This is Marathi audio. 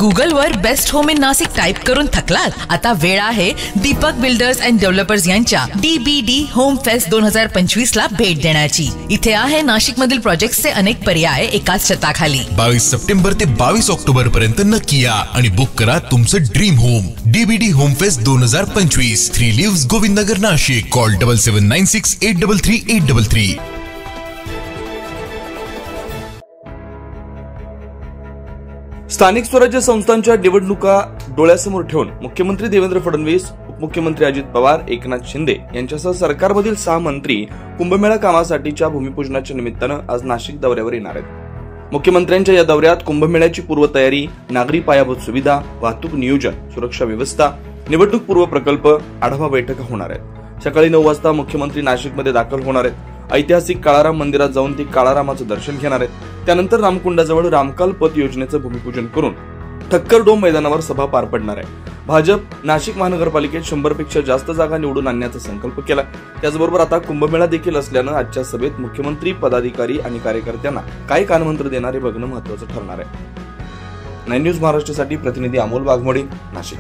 गुगल वर best home in Nashik type करून थकलात? आता वेळ आहे दीपक बिल्डर्स अँड डेव्हलपर्स यांच्या DBD होम फेस्ट 2025 ला भेट देण्याची। इथे आहे नाशिक मधील प्रोजेक्ट्सचे अनेक पर्याय एकाच छताखाली। 22 सप्टेंबर ते 22 ऑक्टोबर पर्यंत नक्की या आणि बुक करा तुमचं dream home. DBD home fest 2025, 3 lives Govindnagar Nashik. Call 7796 833 833। स्थानिक स्वराज्य संस्थांच्या निवडणुका डोळ्यासमोर ठेवून मुख्यमंत्री देवेंद्र फडणवीस, उपमुख्यमंत्री अजित पवार, एकनाथ शिंदे यांच्यासह सरकारमधील 6 मंत्री कुंभमेळा कामासाठीच्या भूमिपूजनाच्या निमित्तानं आज नाशिक दौऱ्यावर येणार आहेत। मुख्यमंत्र्यांच्या या दौऱ्यात कुंभमेळ्याची पूर्वतयारी, नागरी पायाभूत सुविधा, वाहतूक नियोजन, सुरक्षा व्यवस्था, निवडणूक पूर्व प्रकल्प आढावा बैठका होणार आहेत। सकाळी 9 वाजता मुख्यमंत्री नाशिकमध्ये दाखल होणार आहेत। ऐतिहासिक काळाराम मंदिरात जाऊन ते काळारामाचं दर्शन घेणार आहेत। त्यानंतर रामकुंडाजवळ रामकाल पथ योजनेचं भूमिपूजन करून ठक्कर डोम मैदानावर सभा पार पडणार आहे। भाजप नाशिक महानगरपालिकेत 100 पेक्षा जास्त जागा निवडून आणण्याचा संकल्प केला। त्याचबरोबर आता कुंभमेळा देखील असल्यानं आजच्या सभेत मुख्यमंत्री, पदाधिकारी आणि कार्यकर्त्यांना काय कानमंत्र देणार हे बघणं महत्त्वाचं ठरणार आहे। 9 न्यूज महाराष्ट्रासाठी प्रतिनिधी अमोल वाघमोडे, नाशिक।